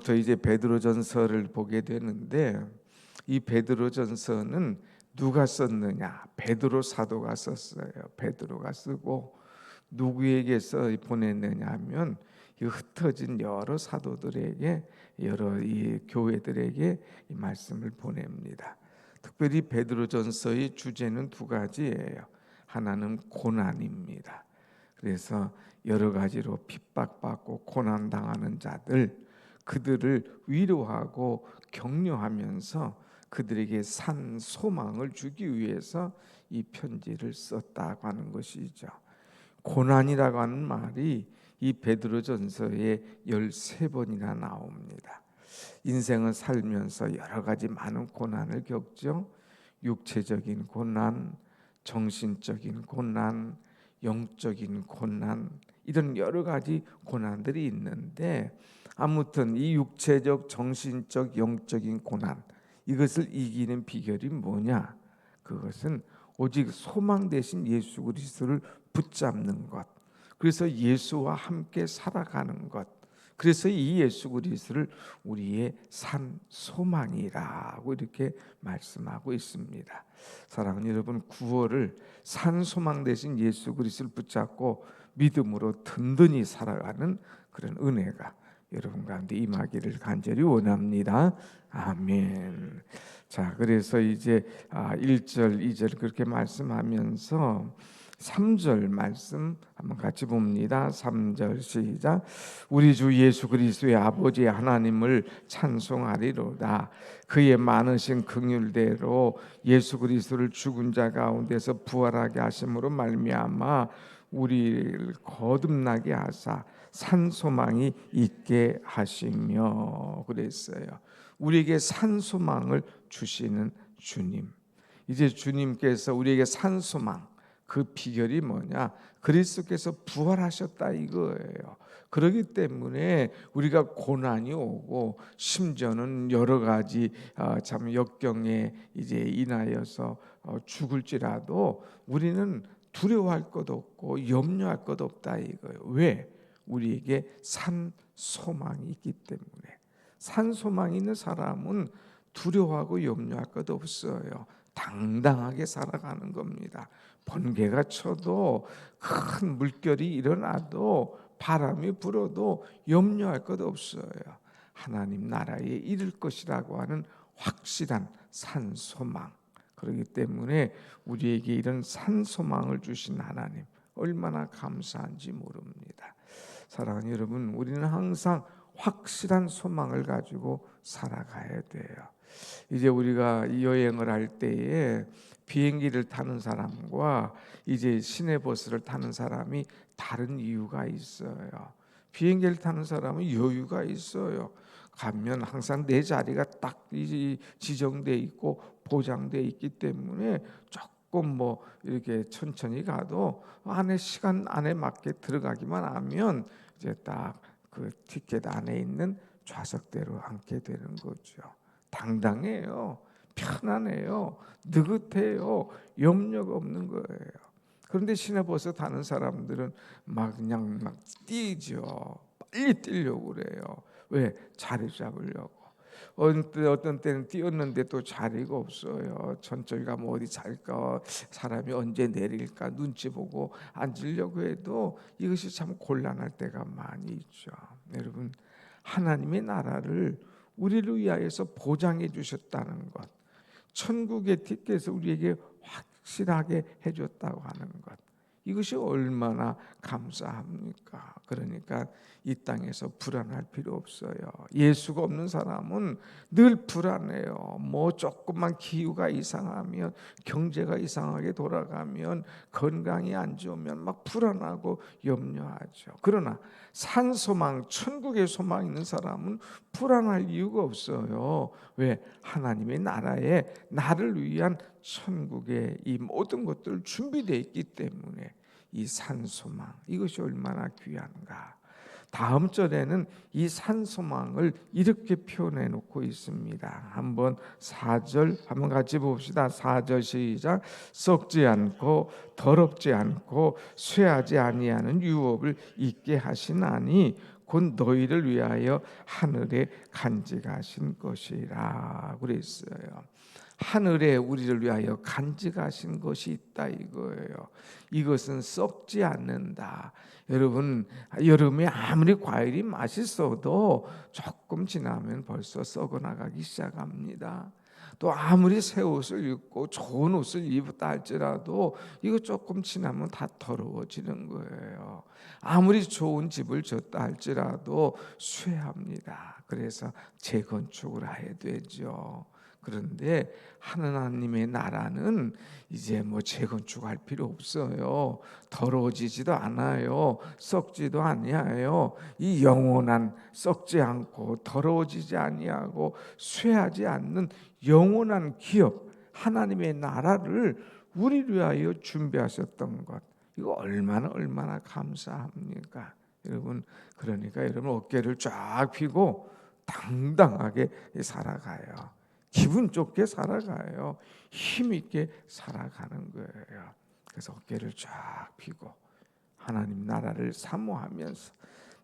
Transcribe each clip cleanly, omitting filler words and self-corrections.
오늘부터 이제 베드로전서를 보게 되는데, 이 베드로전서는 누가 썼느냐? 베드로 사도가 썼어요. 베드로가 쓰고 누구에게서 보냈느냐 하면 이 흩어진 여러 사도들에게, 여러 이 교회들에게 이 말씀을 보냅니다. 특별히 베드로전서의 주제는 두 가지예요. 하나는 고난입니다. 그래서 여러 가지로 핍박받고 고난당하는 자들, 그들을 위로하고 격려하면서 그들에게 산 소망을 주기 위해서 이 편지를 썼다고 하는 것이죠. 고난이라고 하는 말이 이 베드로전서에 13번이나 나옵니다. 인생을 살면서 여러 가지 많은 고난을 겪죠. 육체적인 고난, 정신적인 고난, 영적인 고난, 이런 여러 가지 고난들이 있는데, 아무튼 이 육체적, 정신적, 영적인 고난, 이것을 이기는 비결이 뭐냐? 그것은 오직 소망 대신 예수 그리스도를 붙잡는 것, 그래서 예수와 함께 살아가는 것, 그래서 이 예수 그리스도를 우리의 산 소망이라고 이렇게 말씀하고 있습니다. 사랑하는 여러분, 구원을 산 소망 대신 예수 그리스도를 붙잡고 믿음으로 든든히 살아가는 그런 은혜가 여러분 가운데 임하기를 간절히 원합니다. 아멘. 자, 그래서 이제 1절, 2절 그렇게 말씀하면서 3절 말씀 한번 같이 봅니다. 3절 시작. 우리 주 예수 그리스도의 아버지 하나님을 찬송하리로다. 그의 많으신 긍휼대로 예수 그리스도를 죽은 자 가운데서 부활하게 하심으로 말미암아 우리를 거듭나게 하사 산 소망이 있게 하시며, 그랬어요. 우리에게 산 소망을 주시는 주님. 이제 주님께서 우리에게 산 소망, 그 비결이 뭐냐? 그리스도께서 부활하셨다 이거예요. 그렇기 때문에 우리가 고난이 오고 심지어는 여러 가지 참 역경에 이제 인하여서 죽을지라도 우리는 두려워할 것 없고 염려할 것 없다 이거예요. 왜? 우리에게 산 소망이 있기 때문에. 산 소망이 있는 사람은 두려워하고 염려할 것 없어요. 당당하게 살아가는 겁니다. 번개가 쳐도 큰 물결이 일어나도 바람이 불어도 염려할 것 없어요. 하나님 나라에 이를 것이라고 하는 확실한 산 소망. 그렇기 때문에 우리에게 이런 산 소망을 주신 하나님 얼마나 감사한지 모릅니다. 사랑하는 여러분, 우리는 항상 확실한 소망을 가지고 살아가야 돼요. 이제 우리가 여행을 할 때에 비행기를 타는 사람과 이제 시내버스를 타는 사람이 다른 이유가 있어요. 비행기를 타는 사람은 여유가 있어요. 가면 항상 내 자리가 딱 지정돼 있고 보장돼 있기 때문에 조금 뭐 이렇게 천천히 가도 안에 시간 안에 맞게 들어가기만 하면 이제 딱 그 티켓 안에 있는 좌석대로 앉게 되는 거죠. 당당해요. 편안해요. 느긋해요. 염려가 없는 거예요. 그런데 시내버스 타는 사람들은 그냥 뛰죠. 빨리 뛰려고 그래요. 왜? 자리 잡으려고. 어떤 때는 뛰었는데 또 자리가 없어요. 천천히 가면 어디 잘까, 사람이 언제 내릴까 눈치 보고 앉으려고 해도 이것이 참 곤란할 때가 많이 있죠. 여러분, 하나님의 나라를 우리를 위하여서 보장해 주셨다는 것, 천국의 티켓을 우리에게 확실하게 해줬다고 하는 것, 이것이 얼마나 감사합니까? 그러니까 이 땅에서 불안할 필요 없어요. 예수가 없는 사람은 늘 불안해요. 뭐 조금만 기후가 이상하면, 경제가 이상하게 돌아가면, 건강이 안 좋으면 막 불안하고 염려하죠. 그러나 산소망, 천국의 소망 있는 사람은 불안할 이유가 없어요. 왜? 하나님의 나라에 나를 위한 천국의 이 모든 것들 준비되어 있기 때문에 이 산소망, 이것이 얼마나 귀한가. 다음 절에는 이 산소망을 이렇게 표현해 놓고 있습니다. 한번 4절 한번 같이 봅시다. 4절 시작. 썩지 않고 더럽지 않고 쇠하지 아니하는 유업을 있게 하시나니 곧 너희를 위하여 하늘에 간직하신 것이라 그랬어요. 하늘에 우리를 위하여 간직하신 것이 있다 이거예요. 이것은 썩지 않는다. 여러분, 여름에 아무리 과일이 맛있어도 조금 지나면 벌써 썩어나가기 시작합니다. 또 아무리 새 옷을 입고 좋은 옷을 입었다 할지라도 이거 조금 지나면 다 더러워지는 거예요. 아무리 좋은 집을 졌다 할지라도 쇠합니다. 그래서 재건축을 해야 되죠. 그런데 하나님의 나라는 이제 뭐 재건축할 필요 없어요. 더러워지지도 않아요. 썩지도 아니하요. 이 영원한 썩지 않고 더러워지지 아니하고 쇠하지 않는 영원한 기업, 하나님의 나라를 우리를 위하여 준비하셨던 것, 이거 얼마나 감사합니까? 여러분, 그러니까 여러분 어깨를 쫙 펴고 당당하게 살아가요. 기분 좋게 살아가요. 힘 있게 살아가는 거예요. 그래서 어깨를 쫙 펴고 하나님 나라를 사모하면서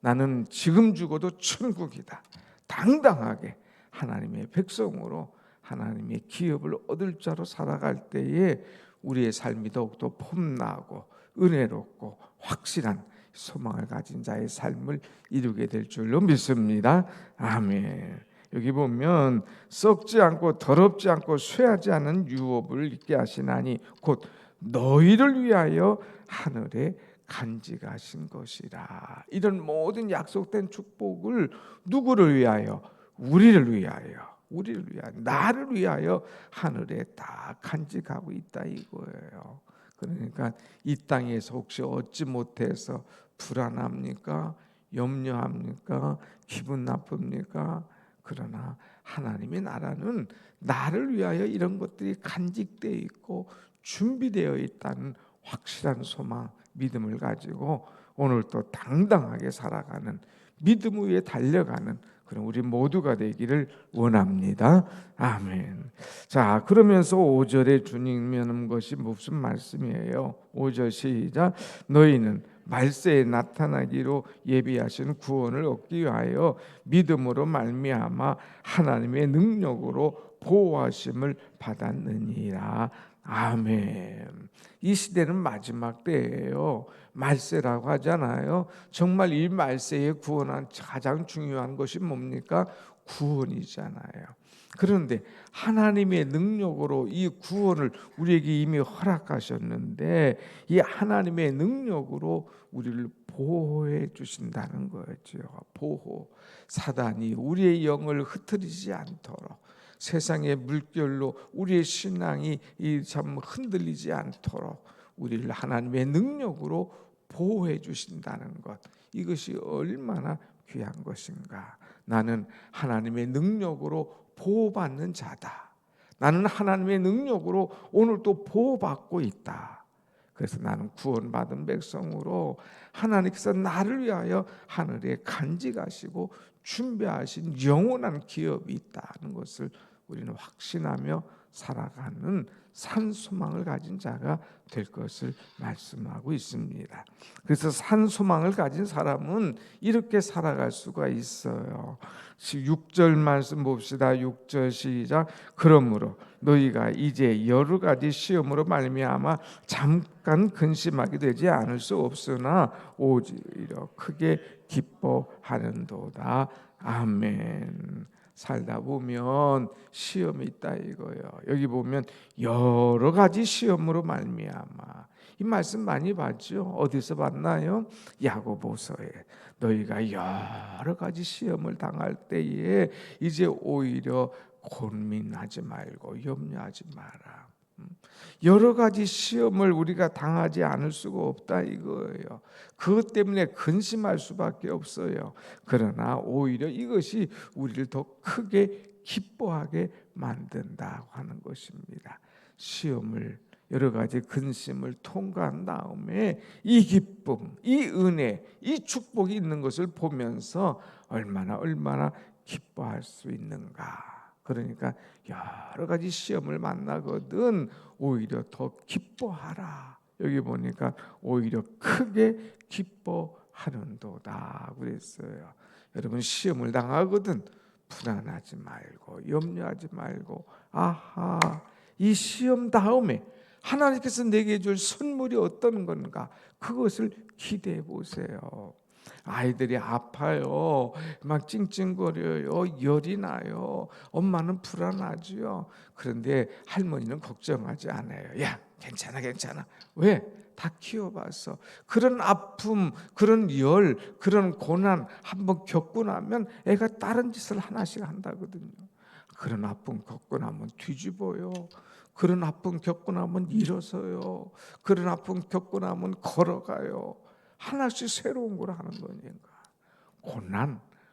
나는 지금 죽어도 천국이다. 당당하게 하나님의 백성으로 하나님의 기업을 얻을 자로 살아갈 때에 우리의 삶이 더욱더 폼나고 은혜롭고 확실한 소망을 가진 자의 삶을 이루게 될 줄로 믿습니다. 아멘. 여기 보면 썩지 않고 더럽지 않고 쇠하지 않은 유업을 있게 하시나니 곧 너희를 위하여 하늘에 간직하신 것이라. 이런 모든 약속된 축복을 누구를 위하여? 우리를 위하여, 나를 위하여 하늘에 다 간직하고 있다 이거예요. 그러니까 이 땅에서 혹시 얻지 못해서 불안합니까? 염려합니까? 기분 나쁩니까? 그러나 하나님의 나라는 나를 위하여 이런 것들이 간직되어 있고 준비되어 있다는 확실한 소망, 믿음을 가지고 오늘 또 당당하게 살아가는, 믿음 위에 달려가는 그런 우리 모두가 되기를 원합니다. 아멘. 자, 그러면서 5절에 주님이 하는 것이 무슨 말씀이에요? 5절 시작. 너희는 말세에 나타나기로 예비하신 구원을 얻기 위하여 믿음으로 말미암아 하나님의 능력으로 보호하심을 받았느니라. 아멘. 이 시대는 마지막 때예요. 말세라고 하잖아요. 정말 이 말세에 구원한 가장 중요한 것이 뭡니까? 구원이잖아요. 그런데 하나님의 능력으로 이 구원을 우리에게 이미 허락하셨는데 이 하나님의 능력으로 우리를 보호해 주신다는 거죠. 보호. 사단이 우리의 영을 흩뜨리지 않도록, 세상의 물결로 우리의 신앙이 참 흔들리지 않도록 우리를 하나님의 능력으로 보호해 주신다는 것, 이것이 얼마나 귀한 것인가. 나는 하나님의 능력으로 보호받는 자다. 나는 하나님의 능력으로 오늘 또 보호받고 있다. 그래서 나는 구원받은 백성으로 하나님께서 나를 위하여 하늘에 간직하시고 준비하신 영원한 기업이 있다는 것을 우리는 확신하며 살아가는 산소망을 가진 자가 될 것을 말씀하고 있습니다. 그래서 산소망을 가진 사람은 이렇게 살아갈 수가 있어요. 6절 말씀 봅시다. 6절 시작. 그러므로 너희가 이제 여러 가지 시험으로 말미암아 잠깐 근심하게 되지 않을 수 없으나 오히려 크게 기뻐하는도다. 아멘. 살다 보면 시험이 있다 이거예요. 여기 보면 여러 가지 시험으로 말미암아, 이 말씀 많이 봤죠. 어디서 봤나요? 야고보서에. 너희가 여러 가지 시험을 당할 때에 이제 오히려 고민하지 말고 염려하지 마라. 여러 가지 시험을 우리가 당하지 않을 수가 없다 이거예요. 그것 때문에 근심할 수밖에 없어요. 그러나 오히려 이것이 우리를 더 크게 기뻐하게 만든다고 하는 것입니다. 시험을, 여러 가지 근심을 통과한 다음에 이 기쁨, 이 은혜, 이 축복이 있는 것을 보면서 얼마나 기뻐할 수 있는가. 그러니까 여러 가지 시험을 만나거든 오히려 더 기뻐하라. 여기 보니까 오히려 크게 기뻐하라 하는도다 그랬어요. 여러분 시험을 당하거든 불안하지 말고 염려하지 말고 이 시험 다음에 하나님께서 내게 줄 선물이 어떤 건가 그것을 기대해 보세요. 아이들이 아파요. 막 찡찡거려요. 열이 나요. 엄마는 불안하지요. 그런데 할머니는 걱정하지 않아요. 야, 괜찮아, 괜찮아. 왜? 다 키워봤어. 그런 아픔, 그런 열, 그런 고난 한번 겪고 나면 애가 다른 짓을 하나씩 한다거든요. 그런 아픔 겪고 나면 뒤집어요. 그런 아픔 겪고 나면 일어서요. 그런 아픔 겪고 나면 걸어가요. 하나씩 새로운 걸 하는 거니까.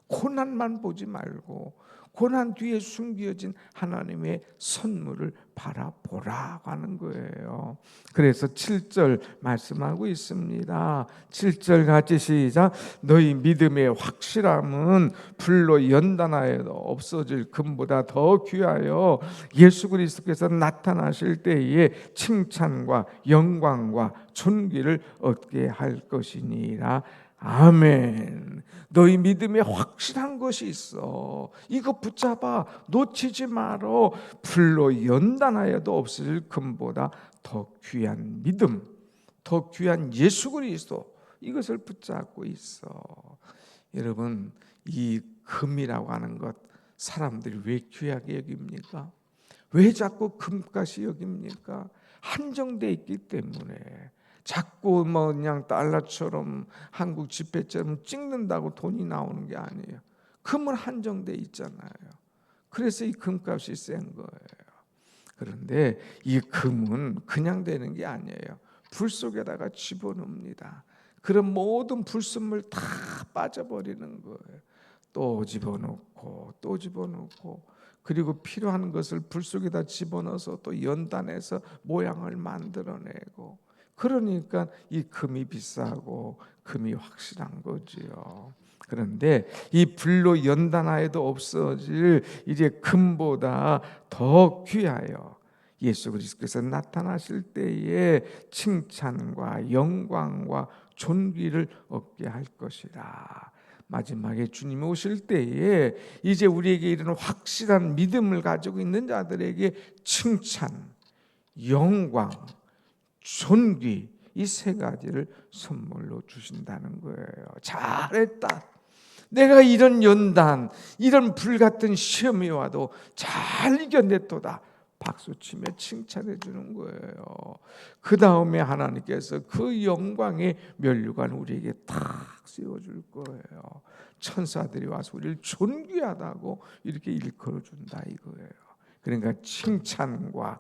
고난만 보지 말고 고난 뒤에 숨겨진 하나님의 선물을 바라보라고 하는 거예요. 그래서 7절 말씀하고 있습니다. 7절 같이 시작. 너희 믿음의 확실함은 불로 연단하여도 없어질 금보다 더 귀하여 예수 그리스도께서 나타나실 때에 칭찬과 영광과 존귀를 얻게 할 것이니라. 아멘. 너희 믿음에 확실한 것이 있어. 이거 붙잡아 놓치지 말어. 불로 연단하여도 없어질 금보다 더 귀한 믿음, 더 귀한 예수 그리스도 이것을 붙잡고 있어. 여러분 이 금이라고 하는 것 사람들이 왜 귀하게 여깁니까? 왜 자꾸 금값이 여깁니까? 한정돼 있기 때문에. 자꾸 그냥 달러처럼 한국 지폐처럼 찍는다고 돈이 나오는 게 아니에요. 금은 한정돼 있잖아요. 그래서 이 금값이 센 거예요. 그런데 이 금은 그냥 되는 게 아니에요. 불 속에다가 집어넣습니다. 그런 모든 불순물 다 빠져버리는 거예요. 또 집어넣고 또 집어넣고 그리고 필요한 것을 불 속에다 집어넣어서 또 연단해서 모양을 만들어내고 그러니까 이 금이 비싸고 금이 확실한 거지요. 그런데 이 불로 연단하여도 없어질 이제 금보다 더 귀하여 예수 그리스도께서 나타나실 때에 칭찬과 영광과 존귀를 얻게 할 것이라. 마지막에 주님이 오실 때에 이제 우리에게 이르는 확실한 믿음을 가지고 있는 자들에게 칭찬, 영광, 존귀 이 세 가지를 선물로 주신다는 거예요. 잘했다. 내가 이런 연단, 이런 불같은 시험이 와도 잘 이겨냈도다. 박수치며 칭찬해 주는 거예요. 그 다음에 하나님께서 그 영광의 면류관 우리에게 탁 씌워줄 거예요. 천사들이 와서 우리를 존귀하다고 이렇게 일컬어 준다 이거예요. 그러니까 칭찬과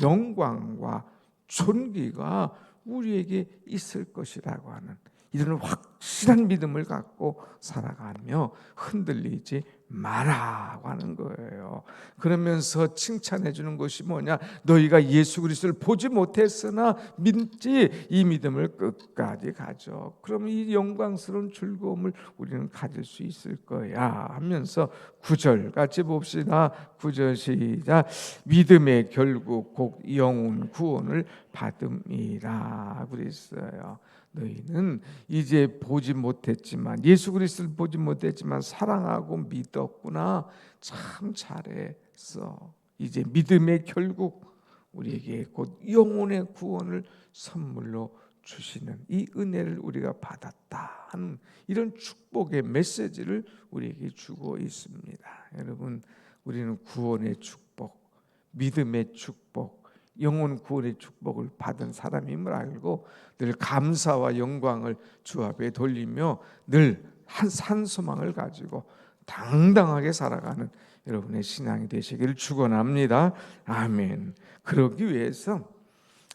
영광과 존귀가 우리에게 있을 것이라고 하는 이런 확실한 믿음을 갖고 살아가며 흔들리지 마라고 하는 거예요. 그러면서 칭찬해 주는 것이 뭐냐? 너희가 예수 그리스도를 보지 못했으나 믿지 이 믿음을 끝까지 가져. 그럼 이 영광스러운 즐거움을 우리는 가질 수 있을 거야 하면서 9절 같이 봅시다. 9절 시작. 믿음의 결국 곧 영혼 구원을 받음이라 그랬어요. 너희는 이제 보지 못했지만 예수 그리스도를 보지 못했지만 사랑하고 믿었구나. 참 잘했어. 이제 믿음의 결국 우리에게 곧 영혼의 구원을 선물로 주시는 이 은혜를 우리가 받았다 하는 이런 축복의 메시지를 우리에게 주고 있습니다. 여러분 우리는 구원의 축복, 믿음의 축복, 영혼 구원의 축복을 받은 사람임을 알고 늘 감사와 영광을 주 앞에 돌리며 늘 한 소망을 가지고 당당하게 살아가는 여러분의 신앙이 되시기를 축원합니다. 아멘. 그러기 위해서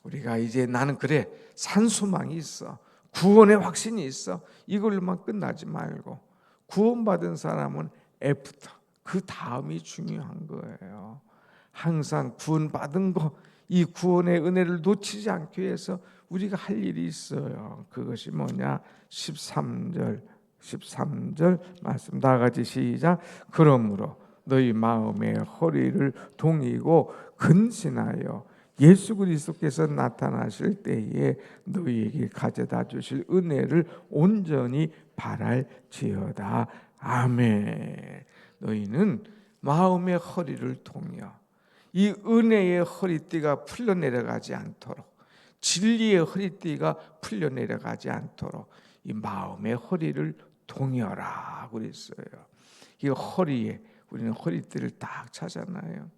우리가 이제 나는 그래 산 소망이 있어, 구원의 확신이 있어, 이걸로만 끝나지 말고 구원받은 사람은 애프터 그 다음이 중요한 거예요. 항상 구원받은 거 이 구원의 은혜를 놓치지 않기 위해서 우리가 할 일이 있어요. 그것이 뭐냐? 13절 말씀 다 같이 시작. 그러므로 너희 마음의 허리를 동이고 근신하여 예수 그리스도께서 나타나실 때에 너희에게 가져다 주실 은혜를 온전히 바랄지어다. 아멘. 너희는 마음의 허리를 동여 이 은혜의 허리띠가 풀려 내려가지 않도록, 진리의 허리띠가 풀려 내려가지 않도록 이 마음의 허리를 동여라 그랬어요. 이 허리에 우리는 허리띠를 딱 차잖아요.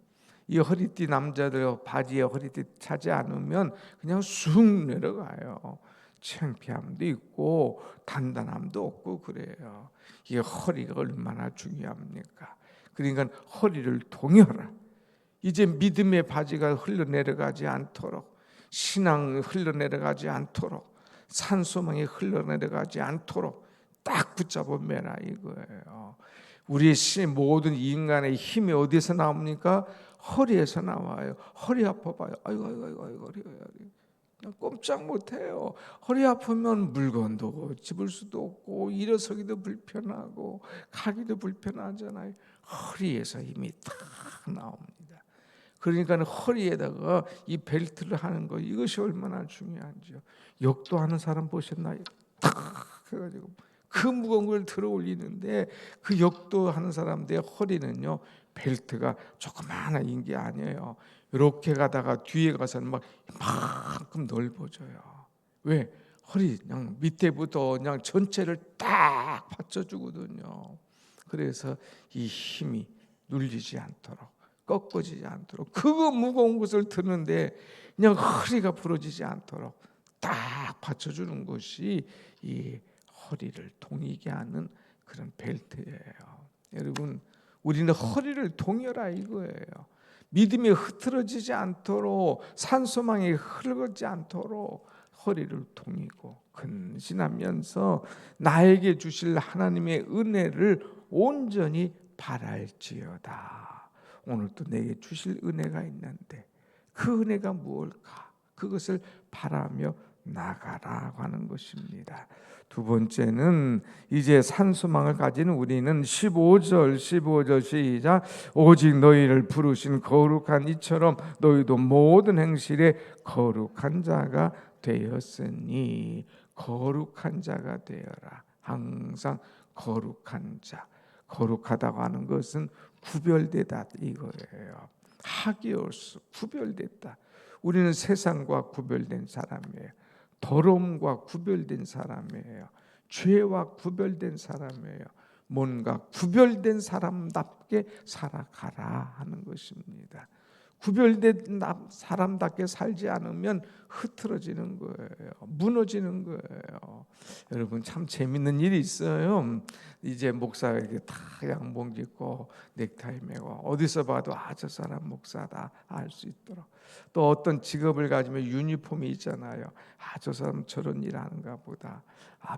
이 허리띠 남자들 바지에 허리띠 차지 않으면 그냥 쑥 내려가요. 창피함도 있고 단단함도 없고 그래요. 이 허리가 얼마나 중요합니까? 그러니까 허리를 동여라. 이제 믿음의 바지가 흘러내려가지 않도록, 신앙이 흘러내려가지 않도록, 산소망이 흘러내려가지 않도록 딱 붙잡아 매라 이거예요. 우리의 모든 인간의 힘이 어디서 나옵니까? 허리에서 나와요. 허리 아파봐요. 아이고 허리. 그냥 꼼짝 못해요. 허리 아프면 물건도 집을 수도 없고 일어서기도 불편하고 가기도 불편하잖아요. 허리에서 힘이 딱 나옵니다. 그러니까 허리에다가 이 벨트를 하는 거 이것이 얼마나 중요한지요. 역도하는 사람 보셨나요? 탁 해가지고 그 무거운 걸 들어 올리는데 그 역도하는 사람들의 허리는요 벨트가 조그마한 게 아니에요. 이렇게 가다가 뒤에 가서는 막 이만큼 넓어져요. 왜? 허리 그냥 밑에부터 그냥 전체를 딱 받쳐주거든요. 그래서 이 힘이 눌리지 않도록 꺾어지지 않도록 그거 무거운 것을 드는데 그냥 허리가 부러지지 않도록 딱 받쳐주는 것이 이 허리를 동이게 하는 그런 벨트예요. 여러분 우리는 허리를 동여라 이거예요. 믿음이 흐트러지지 않도록 산소망이 흐르지 않도록 허리를 동이고 근신하면서 나에게 주실 하나님의 은혜를 온전히 바랄지어다. 오늘도 내게 주실 은혜가 있는데 그 은혜가 무엇일까? 그것을 바라며 나가라고 하는 것입니다. 두 번째는 이제 산소망을 가진 우리는 15절 시작. 오직 너희를 부르신 거룩한 이처럼 너희도 모든 행실에 거룩한 자가 되었으니 거룩한 자가 되어라. 항상 거룩한 자. 거룩하다고 하는 것은 구별되다 이거예요. 하기오스 구별됐다. 우리는 세상과 구별된 사람이에요. 더러움과 구별된 사람이에요. 죄와 구별된 사람이에요. 뭔가 구별된 사람답게 살아가라 하는 것입니다. 구별된 사람답게 살지 않으면 흐트러지는 거예요. 무너지는 거예요. 여러분 참 재밌는 일이 있어요. 이제 목사에게 다 양복 입고 넥타이 매고 어디서 봐도 저 사람 목사다 알 수 있도록. 또 어떤 직업을 가지면 유니폼이 있잖아요. 저 사람 저런 일 하는가 보다.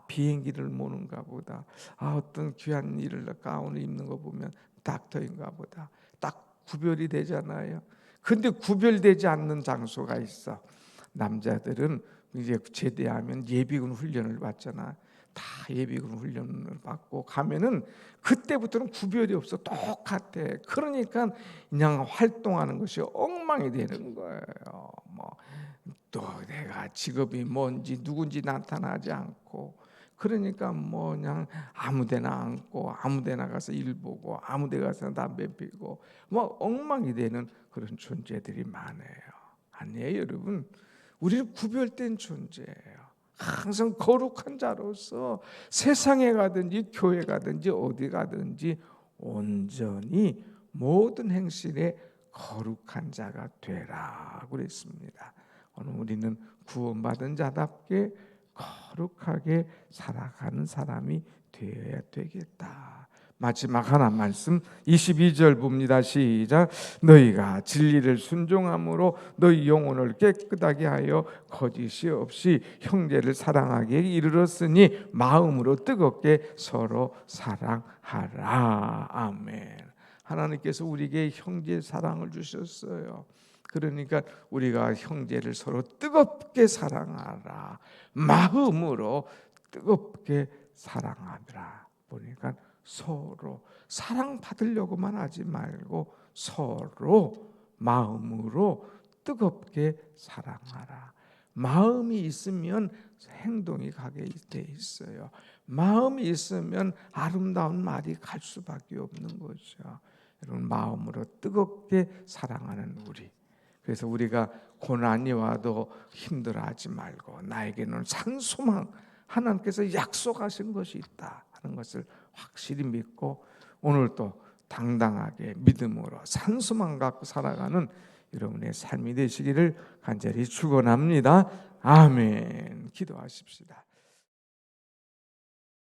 비행기를 모는가 보다. 어떤 귀한 일을 가운을 입는 거 보면 닥터인가 보다. 딱 구별이 되잖아요. 근데 구별되지 않는 장소가 있어. 남자들은 이제 제대하면 예비군 훈련을 받잖아. 다 예비군 훈련을 받고 가면은 그때부터는 구별이 없어. 똑같아. 그러니까 그냥 활동하는 것이 엉망이 되는 거예요. 또 내가 직업이 뭔지 누군지 나타나지 않고 그러니까 그냥 아무데나 앉고 아무데나 가서 일 보고 아무데 가서 담배 피고 엉망이 되는 그런 존재들이 많아요. 아니에요, 여러분. 우리는 구별된 존재예요. 항상 거룩한 자로서 세상에 가든지 교회 가든지 어디 가든지 온전히 모든 행실에 거룩한 자가 되라 그랬습니다. 오늘 우리는 구원받은 자답게 거룩하게 살아가는 사람이 되어야 되겠다. 마지막 하나 말씀 22절 봅니다. 시작. 너희가 진리를 순종함으로 너희 영혼을 깨끗하게 하여 거짓이 없이 형제를 사랑하기에 이르렀으니 마음으로 뜨겁게 서로 사랑하라. 아멘. 하나님께서 우리에게 형제 사랑을 주셨어요. 그러니까 우리가 형제를 서로 뜨겁게 사랑하라. 마음으로 뜨겁게 사랑하라. 보니까 서로 사랑받으려고만 하지 말고 서로 마음으로 뜨겁게 사랑하라. 마음이 있으면 행동이 가게 돼 있어요. 마음이 있으면 아름다운 말이 갈 수밖에 없는 거죠. 여러분, 마음으로 뜨겁게 사랑하는 우리. 그래서 우리가 고난이 와도 힘들어하지 말고 나에게는 산소망, 하나님께서 약속하신 것이 있다 하는 것을 확실히 믿고 오늘도 당당하게 믿음으로 산소망 갖고 살아가는 여러분의 삶이 되시기를 간절히 축원합니다. 아멘. 기도하십시다.